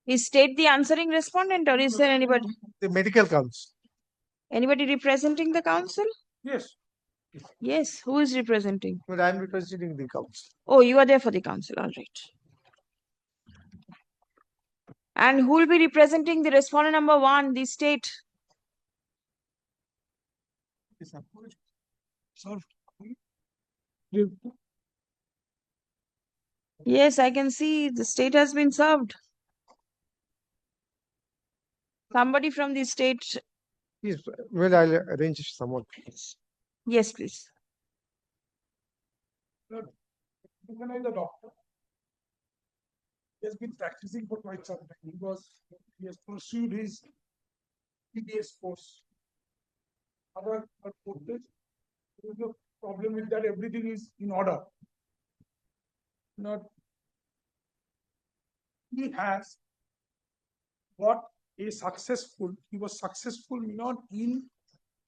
Is state the answering respondent, or is there anybody? The medical counsel. Anybody representing the council? Yes. Yes. Who is representing? But I am representing the council. Oh, you are there for the council. All right. And who will be representing the respondent number 1, the state? Yes, I can see the state has been served. Somebody from the state. Yes, well, I'll arrange someone. Yes, please. The doctor. He has been practicing for quite some time. He has pursued his PDS course. Other courses, there is no problem with that. Everything is in order. Not he has got a successful. He was successful not in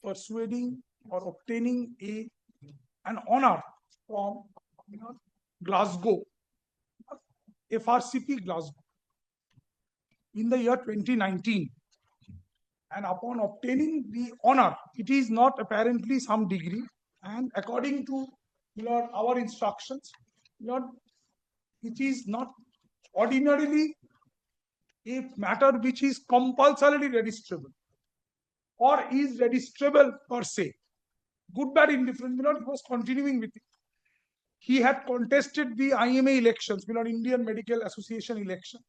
persuading or obtaining an honor from Glasgow, FRCP Glasgow, in the year 2019. And upon obtaining the honor, it is not apparently some degree. And according to our instructions, it is not ordinarily a matter which is compulsorily registrable or is registrable per se. Good, bad, indifferent. He was continuing with it. He had contested the IMA elections, Indian Medical Association election.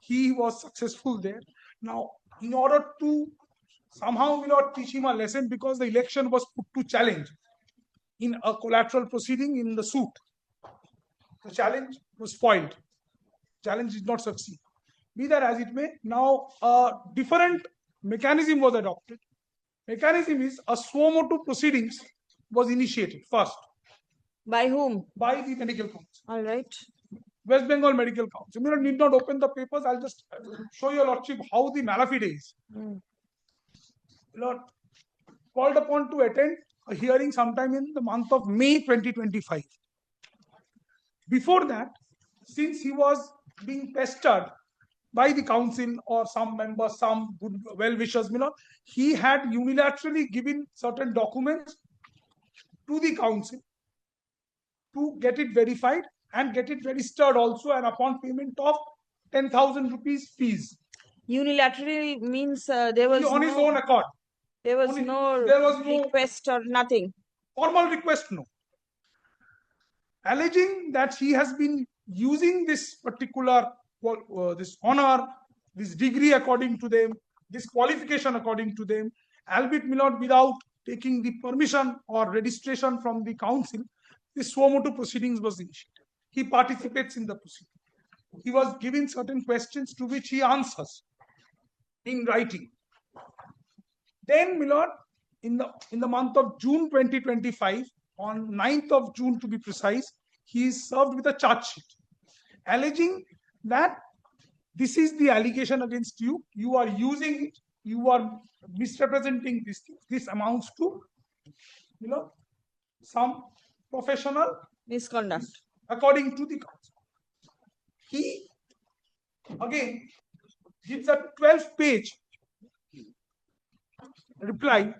He was successful there. Now, in order to somehow teach him a lesson, because the election was put to challenge in a collateral proceeding in the suit, the challenge was foiled. Challenge did not succeed. Be that as it may, now a different mechanism was adopted. Mechanism is a suo motu proceedings was initiated first. By whom? By the medical council. All right. West Bengal Medical Council. Need not open the papers. I'll just show your lordship how the malafide is. Called upon to attend a hearing sometime in the month of May 2025. Before that, since he was being pestered by the council or some members, some good well-wishers, he had unilaterally given certain documents to the council to get it verified and get it registered also, and upon payment of 10,000 rupees fees. Unilaterally means there was on his own accord. There was no request or nothing. Formal request, no. Alleging that he has been using this particular this honor, this degree according to them, this qualification according to them, albeit without taking the permission or registration from the council, this suo motu proceedings was initiated. He participates in the proceeding. He was given certain questions to which he answers in writing. Then, in the month of June 2025, on 9th of June to be precise, he is served with a charge sheet, alleging that this is the allegation against you. You are using it. You are misrepresenting this thing. This amounts to, some professional misconduct. According to the council. He, again, gives a 12-page reply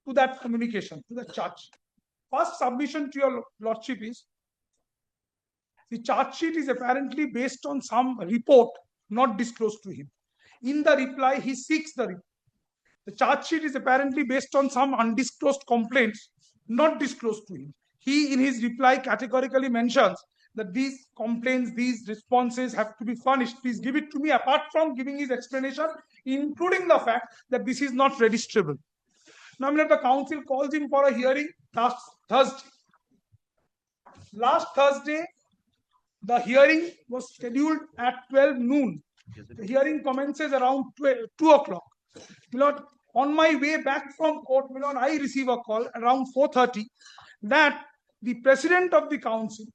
to that communication, to the charge. First submission to your lordship is, the charge sheet is apparently based on some report not disclosed to him. In the reply, he seeks the report. The charge sheet is apparently based on some undisclosed complaints not disclosed to him. He, in his reply, categorically mentions that these complaints, these responses have to be furnished. Please give it to me, apart from giving his explanation, including the fact that this is not registrable. Now, the council calls him for a hearing last Thursday. Last Thursday, the hearing was scheduled at 12 noon. The hearing commences around 2 o'clock. On my way back from court, I receive a call around 4:30 that the president of the council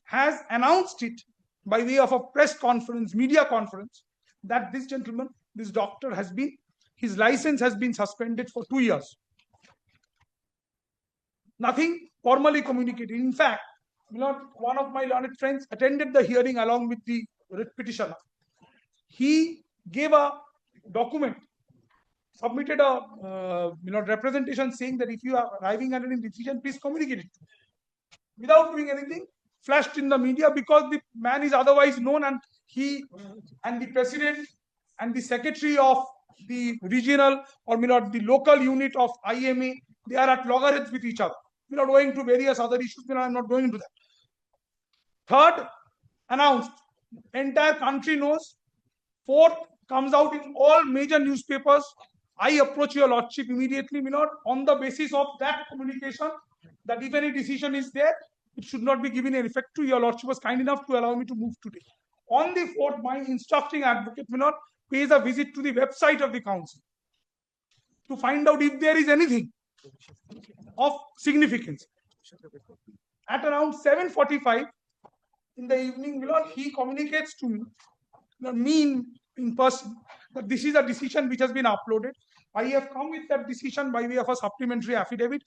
has announced it by way of a press conference, media conference, that this gentleman, this doctor, his license has been suspended for 2 years. Nothing formally communicated. In fact, one of my learned friends attended the hearing along with the writ petitioner. He gave a document, submitted a representation saying that if you are arriving at any decision, please communicate it. Without doing anything, flashed in the media because the man is otherwise known, and he and the president and the secretary of the regional or the local unit of IMA, they are at loggerheads with each other. We're not going to various other issues. I'm not going into that. Third, announced, entire country knows. Fourth, comes out in all major newspapers. I approach your lordship immediately, on the basis of that communication, that if any decision is there, it should not be given an effect to. Your lordship was kind enough to allow me to move today. On the fourth, my instructing advocate, pays a visit to the website of the council to find out if there is anything of significance. At around 7:45 in the evening, he communicates to me, in person, that this is a decision which has been uploaded. I have come with that decision by way of a supplementary affidavit.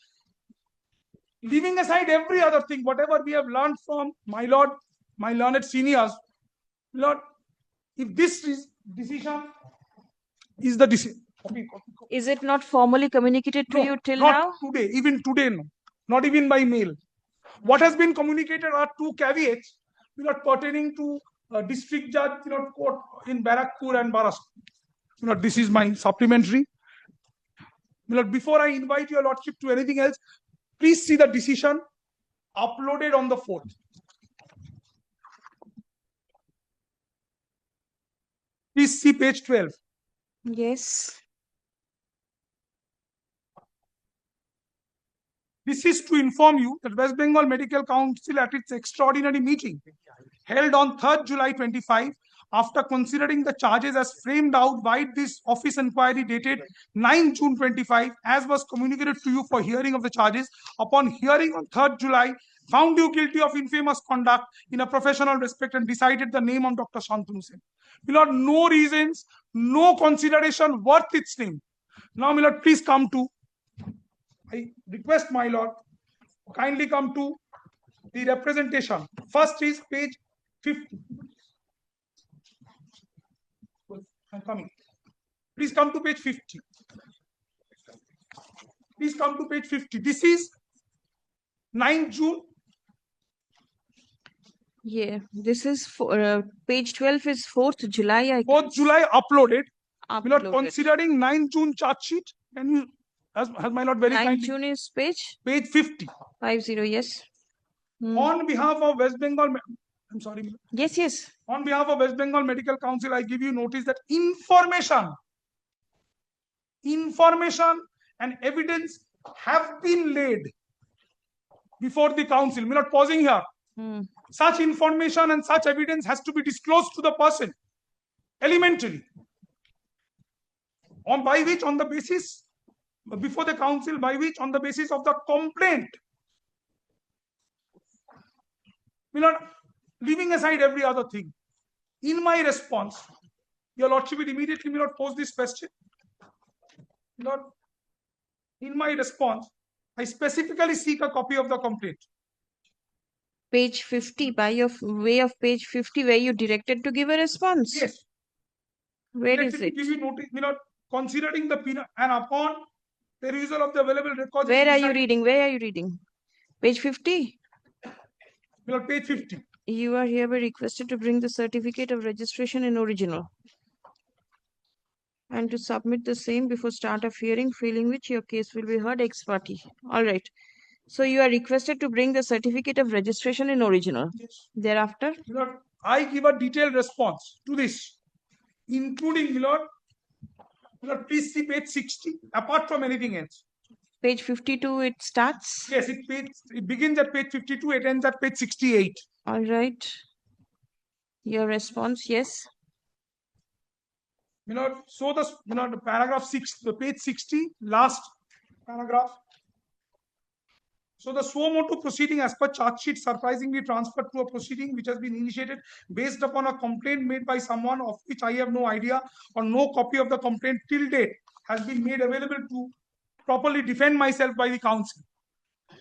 Leaving aside every other thing, whatever we have learned from my learned seniors, if this decision is the decision. Is it not formally communicated to you till not now? Today, even today, no. Not even by mail. What has been communicated are two caveats, pertaining to district judge, court in Barakpur and Baraskar. This is my supplementary. Before I invite your lordship to anything else, please see the decision uploaded on the 4th. Please see page 12. Yes. This is to inform you that West Bengal Medical Council at its extraordinary meeting held on 3rd July 25, after considering the charges as framed out by this office inquiry dated 9 June 25, as was communicated to you for hearing of the charges, upon hearing on 3rd July, found you guilty of infamous conduct in a professional respect and decided the name of Dr. Shantanu Sen. No reasons, no consideration worth its name. Now, please come to, I request my lord, kindly come to the representation. First is page 50. I'm coming. Please come to page 50. Please come to page 50. This is 9 June. Yeah, this is for page 12 is 4th July. 4th July uploaded. Uploaded. Considering 9 June charge sheet, can you, has my lord very 9 kindly, June is page 50. 50, yes. On behalf of West Bengal, I'm sorry. Yes. On behalf of West Bengal Medical Council, I give you notice that information and evidence have been laid before the council. We're not pausing here. Such information and such evidence has to be disclosed to the person. Elementary. By which, on the basis, before the council, by which, on the basis of the complaint, leaving aside every other thing, in my response, your lordship will immediately pose this question. In my response, I specifically seek a copy of the complaint. Page 50, by your way of page 50, where you directed to give a response? Yes. Where is it? Give you notice, considering the penal and upon perusal of the available records. Where are you reading? Page 50? Page 50. You are hereby requested to bring the certificate of registration in original and to submit the same before start of hearing, failing which your case will be heard ex parte. All right. So you are requested to bring the certificate of registration in original. Yes. Thereafter? I give a detailed response to this, including, please see page 60, apart from anything else. Page 52, it starts? Yes, it begins at page 52, it ends at page 68. All right. Your response, yes. So the paragraph 6, the page 60, last paragraph. So the suo motu proceeding as per charge sheet surprisingly transferred to a proceeding which has been initiated based upon a complaint made by someone of which I have no idea, or no copy of the complaint till date has been made available to properly defend myself by the council.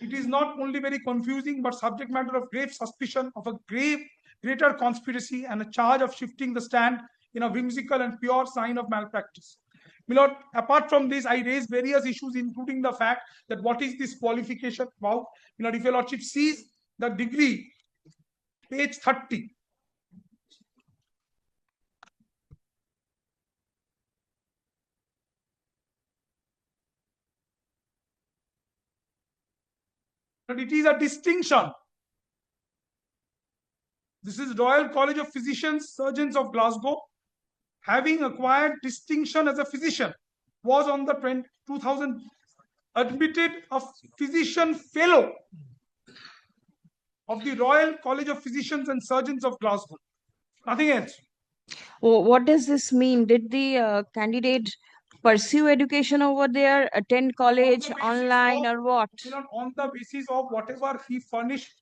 It is not only very confusing, but subject matter of grave suspicion of a greater conspiracy and a charge of shifting the stand in a whimsical and pure sign of malpractice. Milord, apart from this, I raise various issues, including the fact that what is this qualification about? Milord, if your lordship sees the degree, page 30. But it is a distinction. This is Royal College of Physicians, Surgeons of Glasgow, having acquired distinction as a physician, was on the 2000 admitted a physician fellow of the Royal College of Physicians and Surgeons of Glasgow. Nothing else. What does this mean? Did the candidate pursue education over there, attend college, basis online, of- or what? On the basis of whatever he furnished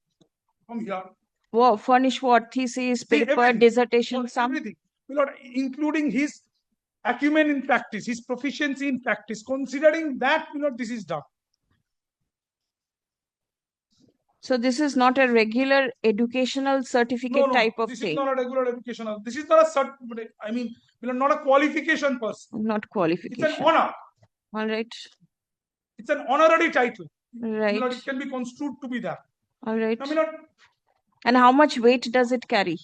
from here. Furnish what? Thesis, See, paper, everything. dissertation, some? Everything. Including his acumen in practice, his proficiency in practice. Considering that, this is done. So this is not a regular educational certificate type of this thing. is not a regular educational. This is not a cert. I mean, not a qualification person. Not It's qualification. an honor. All right. It's an honorary title. Right. It can be construed to be that. All right. Now, And how much weight does it carry?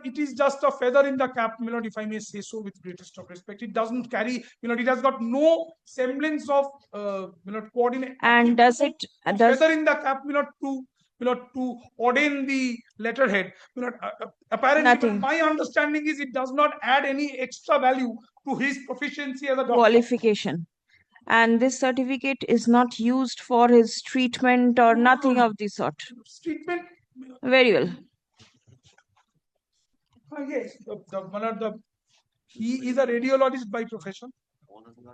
it is just a feather in the cap, if I may say so with greatest of respect. It doesn't carry, it has got no semblance of, coordinate. And does it, feather in the cap, to ordain the letterhead. Apparently, Nothing. my understanding is it does not add any extra value to his proficiency as a doctor. qualification? And this certificate is not used for his treatment or nothing of the sort. Treatment. Very well. Yes, he is a radiologist by profession.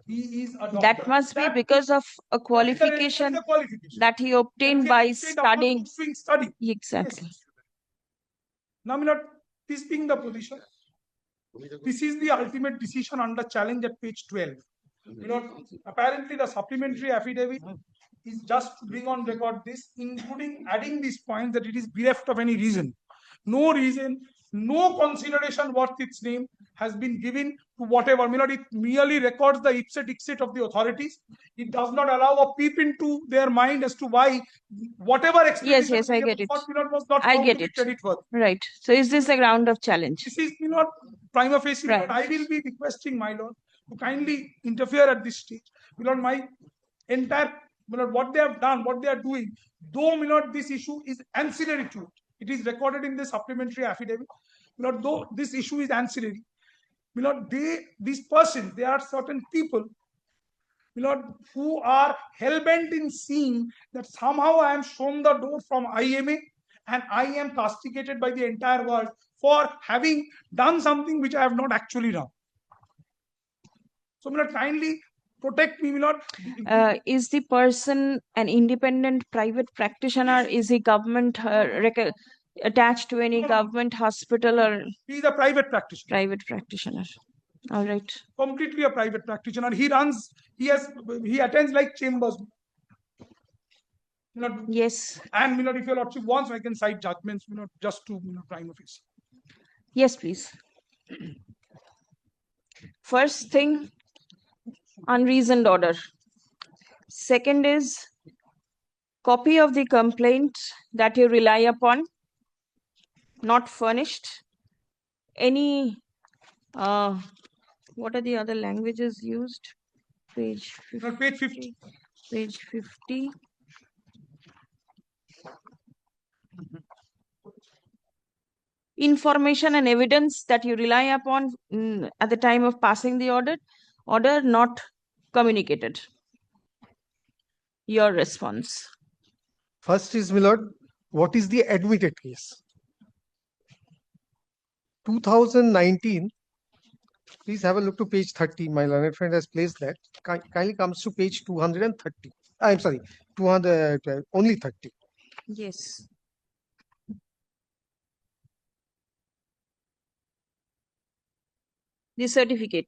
He is a doctor. That must be because of a qualification that he obtained by studying. Study. Exactly. Yes. Now, this being the position, this is the ultimate decision under challenge at page 12. Apparently the supplementary affidavit is just to bring on record this, including adding these points that it is bereft of any reason. No reason, no consideration worth its name has been given to whatever. It merely records the ipse dixit of the authorities. It does not allow a peep into their mind as to why whatever explanation. Yes, I get it. Was not I get it. Right. So is this a ground of challenge? This is prima facie. Right. I will be requesting my lord to kindly interfere at this stage. My entire, what they have done, what they are doing, though this issue is ancillary to it. It is recorded in the supplementary affidavit. Though this issue is ancillary, these persons, there are certain people, who are hell-bent in seeing that somehow I am shown the door from IMA and I am castigated by the entire world for having done something which I have not actually done. So, kindly protect me, Is the person an independent private practitioner? Is he government attached to any government hospital or? He is a private practitioner. Private practitioner. All right. Completely a private practitioner. He attends like chambers. Yes. And if your lordship wants, I can cite judgments, just to prima facie. Yes, please. First thing, unreasoned order. Second is copy of the complaint that you rely upon, not furnished. Any, what are the other languages used? Page 50. Page 50. Page 50. Information and evidence that you rely upon at the time of passing the order not communicated. Your response. First is, my lord, what is the admitted case? 2019, please have a look to page 30. My learned friend has placed that. Kindly comes to page 230. I'm sorry, 200, only 30. Yes. The certificate.